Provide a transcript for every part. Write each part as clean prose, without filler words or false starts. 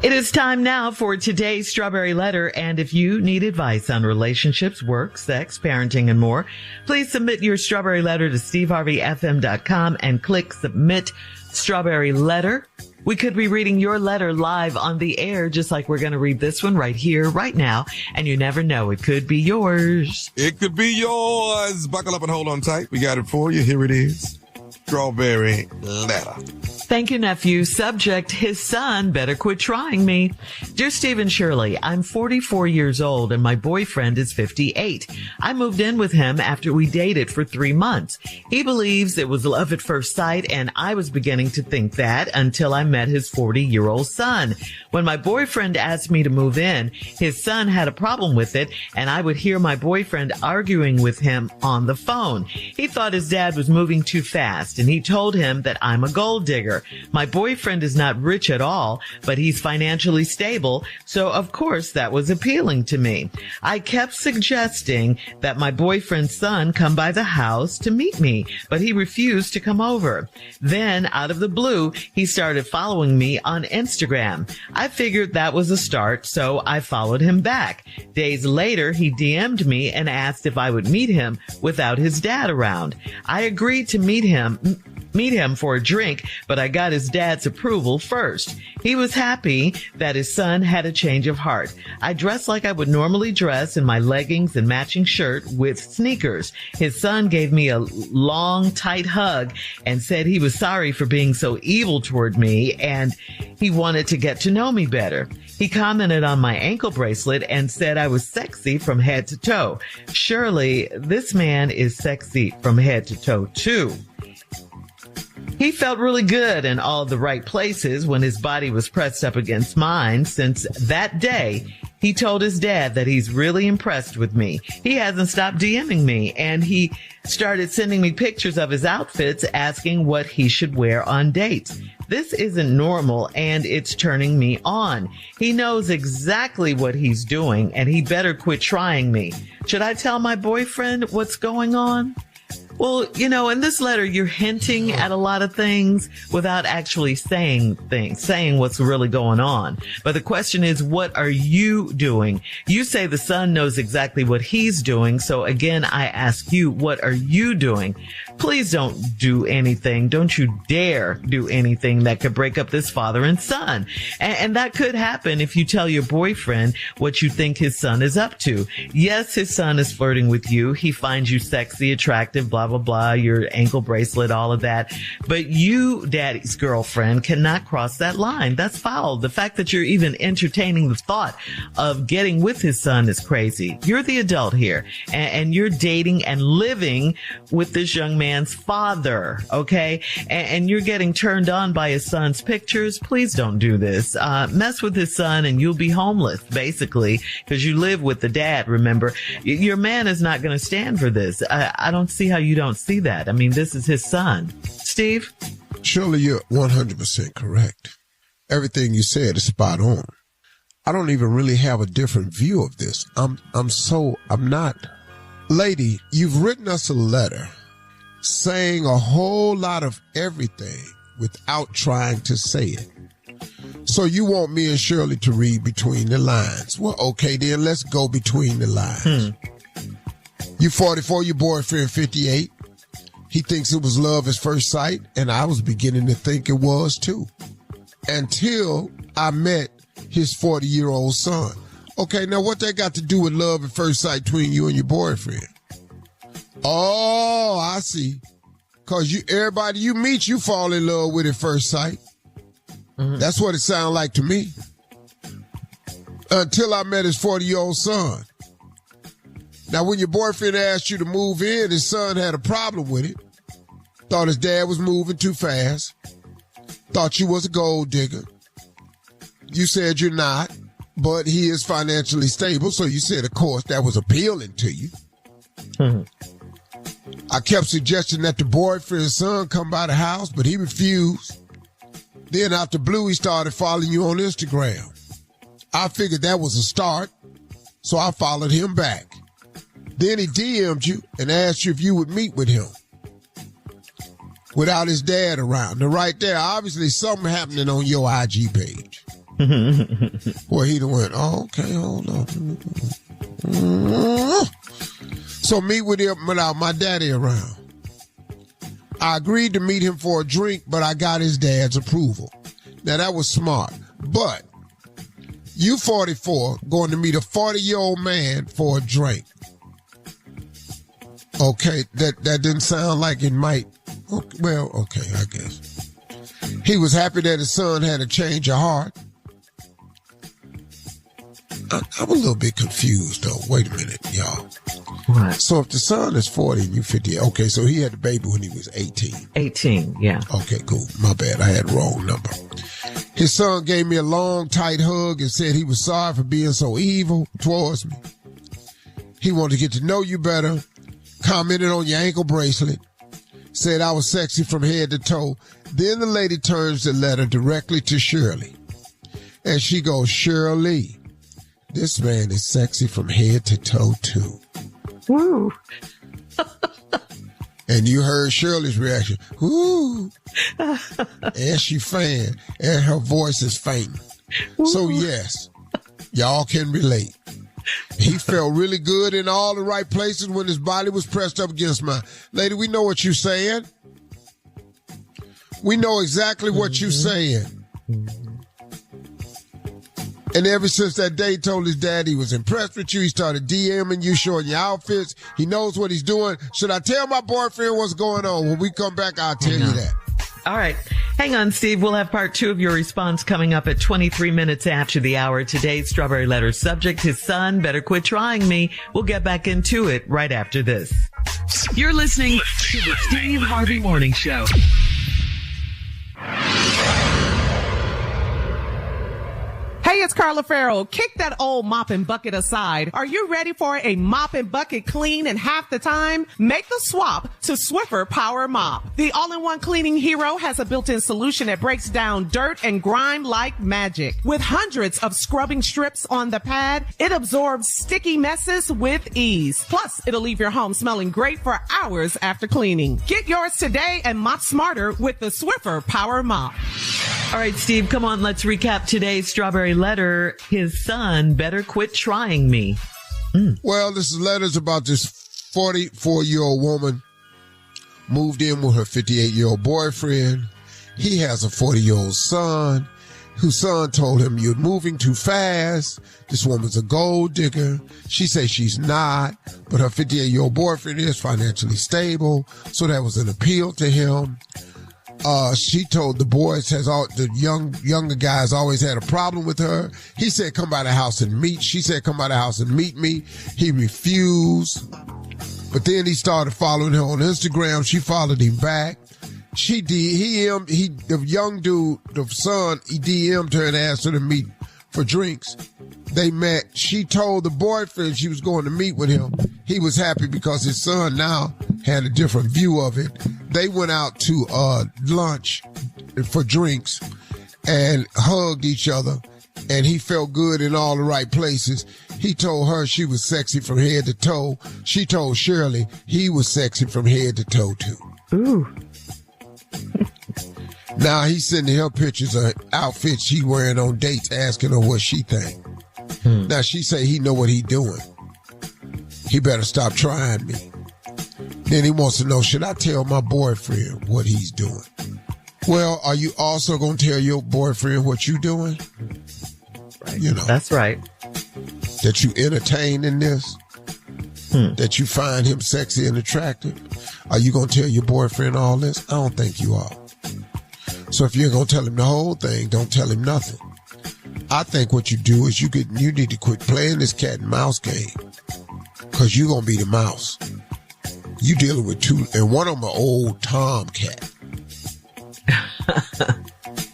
It is time now for today's Strawberry Letter, and if you need advice on relationships, work, sex, parenting, and more, please submit your Strawberry Letter to steveharveyfm.com and click Submit Strawberry Letter. We could be reading your letter live on the air, just like we're going to read this one right here, right now, and you never know, it could be yours. It could be yours. Buckle up and hold on tight. We got it for you. Here it is. Strawberry Letter. Thank you, nephew. Subject, his son better quit trying me. Dear Steve Shirley, I'm 44 years old and my boyfriend is 58. I moved in with him after we dated for 3 months. He believes it was love at first sight, and I was beginning to think that until I met his 40-year-old son. When my boyfriend asked me to move in, his son had a problem with it, and I would hear my boyfriend arguing with him on the phone. He thought his dad was moving too fast, and he told him that I'm a gold digger. My boyfriend is not rich at all, but he's financially stable, so of course that was appealing to me. I kept suggesting that my boyfriend's son come by the house to meet me, but he refused to come over. Then, out of the blue, he started following me on Instagram. I figured that was a start, so I followed him back. Days later, he DM'd me and asked if I would meet him without his dad around. I agreed to meet him for a drink, but I got his dad's approval first. He was happy that his son had a change of heart. I dressed like I would normally dress in my leggings and matching shirt with sneakers. His son gave me a long, tight hug and said he was sorry for being so evil toward me and he wanted to get to know me better. He commented on my ankle bracelet and said I was sexy from head to toe. Surely this man is sexy from head to toe too. He felt really good in all the right places when his body was pressed up against mine. Since that day, he told his dad that he's really impressed with me. He hasn't stopped DMing me, and he started sending me pictures of his outfits, asking what he should wear on dates. This isn't normal, and it's turning me on. He knows exactly what he's doing, and he better quit trying me. Should I tell my boyfriend what's going on? Well, you know, in this letter, you're hinting at a lot of things without actually saying what's really going on. But the question is, what are you doing? You say the son knows exactly what he's doing. So again, I ask you, what are you doing? Please don't do anything. Don't you dare do anything that could break up this father and son. And that could happen if you tell your boyfriend what you think his son is up to. Yes, his son is flirting with you. He finds you sexy, attractive, blah, blah, blah, your ankle bracelet, all of that. But you, daddy's girlfriend, cannot cross that line. That's foul. The fact that you're even entertaining the thought of getting with his son is crazy. You're the adult here, and you're dating and living with this young man's father, okay? And you're getting turned on by his son's pictures. Please don't do this. Mess with his son and you'll be homeless, basically, because you live with the dad, remember. Your man is not going to stand for this. I don't see how you don't see that. I mean, this is his son. Steve? Shirley, you're 100% correct. Everything you said is spot on. I don't even really have a different view of this. I'm not. Lady, you've written us a letter saying a whole lot of everything without trying to say it. So you want me and Shirley to read between the lines. Well, okay, then let's go between the lines. You 44, your boyfriend 58. He thinks it was love at first sight, and I was beginning to think it was too. Until I met his 40-year-old son. Okay, now what that got to do with love at first sight between you and your boyfriend? Oh, I see. Because everybody you meet, you fall in love with at first sight. Mm-hmm. That's what it sounded like to me. Until I met his 40-year-old son. Now, when your boyfriend asked you to move in, his son had a problem with it. Thought his dad was moving too fast. Thought you was a gold digger. You said you're not, but he is financially stable. So you said, of course, that was appealing to you. Mm-hmm. I kept suggesting that the boyfriend's son come by the house, but he refused. Then out the blue, he started following you on Instagram. I figured that was a start, so I followed him back. Then he DM'd you and asked you if you would meet with him without his dad around. Now right there, obviously something happening on your IG page. Well, he went, oh, okay, hold on. So meet with him without my daddy around. I agreed to meet him for a drink, but I got his dad's approval. Now, that was smart. But you 44 going to meet a 40-year-old man for a drink. Okay, that didn't sound like it might. Well, okay, I guess. He was happy that his son had a change of heart. I'm a little bit confused, though. Wait a minute, y'all. What? So if the son is 40 and you 50, okay, so he had the baby when he was 18. 18, yeah. Okay, cool. My bad. I had the wrong number. His son gave me a long, tight hug and said he was sorry for being so evil towards me. He wanted to get to know you better, commented on your ankle bracelet, said I was sexy from head to toe. Then the lady turns the letter directly to Shirley. And she goes, Shirley, this man is sexy from head to toe, too. Woo. And you heard Shirley's reaction. Woo. And she fanned. And her voice is faint. So, yes, y'all can relate. He felt really good in all the right places when his body was pressed up against mine. Lady, we know what you're saying. We know exactly what you're saying. And ever since that day, he told his dad he was impressed with you. He started DMing you, showing your outfits. He knows what he's doing. Should I tell my boyfriend what's going on? When we come back, I'll tell you that. All right. Hang on, Steve. We'll have part 2 of your response coming up at 23 minutes after the hour. Today's Strawberry Letter subject, his son better quit trying me. We'll get back into it right after this. You're listening to the Steve Harvey Morning Show. Hey, it's Carla Farrell. Kick that old mop and bucket aside. Are you ready for a mop and bucket clean in half the time? Make the swap to Swiffer Power Mop. The all-in-one cleaning hero has a built-in solution that breaks down dirt and grime like magic. With hundreds of scrubbing strips on the pad, it absorbs sticky messes with ease. Plus, it'll leave your home smelling great for hours after cleaning. Get yours today and mop smarter with the Swiffer Power Mop. All right, Steve, come on. Let's recap today's Strawberry Letter. His son better quit trying me. Well, this is letters about this 44-year-old woman moved in with her 58-year-old boyfriend. He has a 40-year-old son whose son told him, you're moving too fast. This woman's a gold digger. She says she's not, but her 58-year-old boyfriend is financially stable. So that was an appeal to him. She told the boys, the younger guys always had a problem with her. He said, come by the house and meet. She said, come by the house and meet me. He refused. But then he started following her on Instagram. She followed him back. The young dude, the son, he DM'd her and asked her to meet for drinks. They met. She told the boyfriend she was going to meet with him. He was happy because his son now had a different view of it. They went out to lunch for drinks and hugged each other, and he felt good in all the right places. He told her she was sexy from head to toe. She told Shirley he was sexy from head to toe, too. Ooh. Now he's sending her pictures of outfits she wearing on dates, asking her what she think. Now she say he know what he doing. He better stop trying me. Then he wants to know, should I tell my boyfriend what he's doing? Well, are you also going to tell your boyfriend what you doing? Right. You know. That's right. That you entertain in this? That you find him sexy and attractive? Are you going to tell your boyfriend all this? I don't think you are. So if you're going to tell him the whole thing, don't tell him nothing. I think what you do is you need to quit playing this cat and mouse game, because you're going to be the mouse. You dealing with two, and one of them an old tomcat.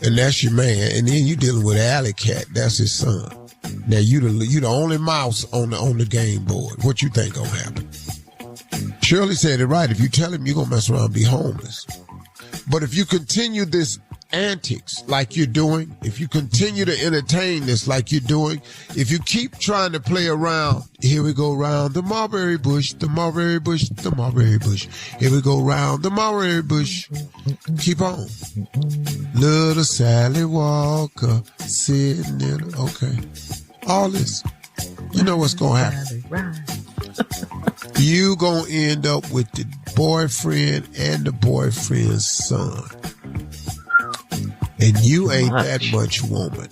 And that's your man. And then you dealing with Alley Cat. That's his son. Now you the only mouse on the game board. What you think gonna happen? Shirley said it right. If you tell him you're gonna mess around and be homeless. But if you continue this antics like you're doing, if you continue to entertain this like you're doing, if you keep trying to play around, here we go round the mulberry bush, the mulberry bush, the mulberry bush. Here we go round the mulberry bush. Keep on. Little Sally Walker sitting in, okay. All this. You know what's going to happen. You going to end up with the boyfriend and the boyfriend's son. And you ain't that much woman.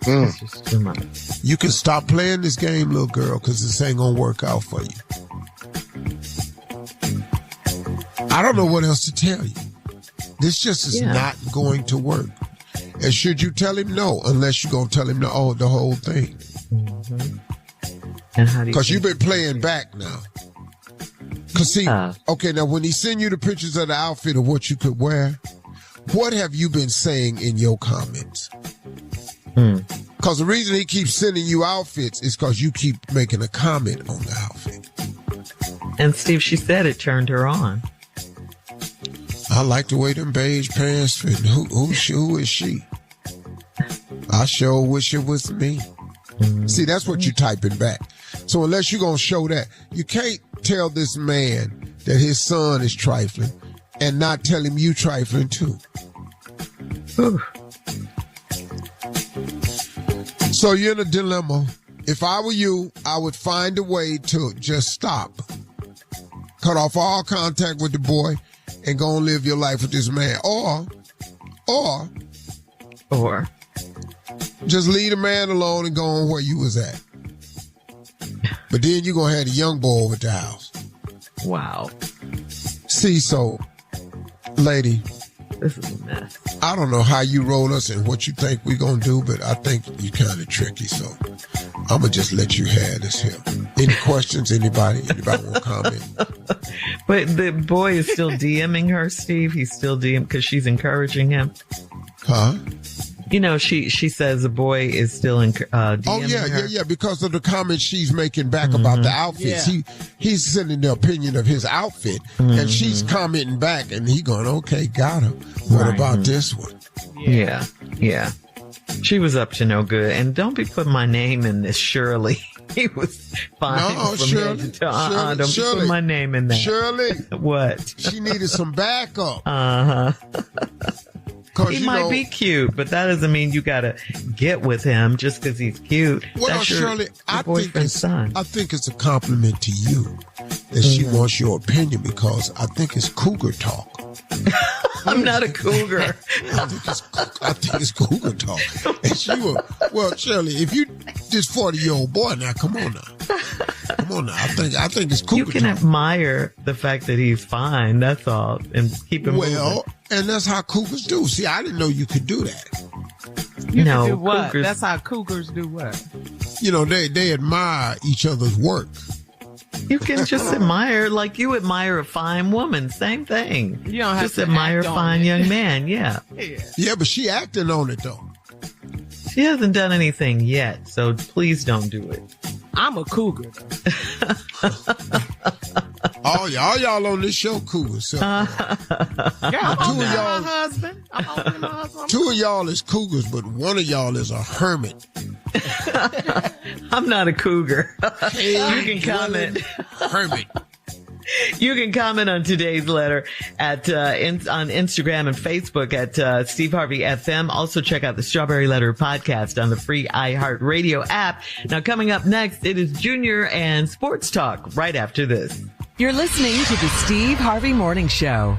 It's just too much. You can stop playing this game, little girl, because this ain't going to work out for you. I don't know what else to tell you. This just is not going to work. And should you tell him no, unless you're going to tell him the whole thing? Mm-hmm. And how do you? Because you've been playing back now. Because see, okay, now when he send you the pictures of the outfit of what you could wear, what have you been saying in your comments? Because the reason he keeps sending you outfits is because you keep making a comment on the outfit. And Steve, she said it turned her on. I like the way them beige pants fit. Who is she? I sure wish it was me. See, that's what you're typing back. So unless you're going to show that, you can't tell this man that his son is trifling and not tell him you trifling too. So you're in a dilemma. If I were you, I would find a way to just stop. Cut off all contact with the boy and go and live your life with this man. Or just leave the man alone and go on where you was at. But then you're going to have the young boy over at the house. Wow. See, so, lady. This is a mess. I don't know how you roll us and what you think we're going to do, but I think you're kind of tricky. So I'm going to just let you have this here. Any questions? Anybody want to comment? But the boy is still DMing her, Steve. He's still DMing because she's encouraging him. Huh? You know, she says the boy is still DMing her. Yeah, because of the comments she's making back about the outfits. Yeah. He's sending the opinion of his outfit, and she's commenting back, and he going, okay, got him. What about this one? Yeah. She was up to no good. And don't be putting my name in this, Shirley. He was fine. No, Shirley. Don't be putting my name in there. Shirley. What? She needed some backup. He might be cute, but that doesn't mean you gotta get with him just because he's cute. Well, that's Shirley, your boyfriend's son. I think it's a compliment to you that she wants your opinion because I think it's cougar talk. I'm not a cougar. I think it's cougar talk. And she will. Well, Shirley, if you this 40-year-old boy now, come on now. I think it's cougar talk. You can admire the fact that he's fine. That's all, and keep him moving. And that's how cougars do. See, I didn't know you could do that. You can do what? Cougars, that's how cougars do what? You know, they admire each other's work. You can just admire, like you admire a fine woman. Same thing. You don't have just to admire a fine young man. Yeah. Yeah, but she acting on it though. She hasn't done anything yet, so please don't do it. I'm a cougar. all y'all on this show cougars. So. Yeah, I'm only my husband. Two of y'all is cougars, but one of y'all is a hermit. I'm not a cougar. You can comment. Hermit. You can comment on today's letter at on Instagram and Facebook at Steve Harvey FM. Also check out the Strawberry Letter podcast on the free iHeartRadio app. Now coming up next, it is Junior and Sports Talk right after this. You're listening to the Steve Harvey Morning Show.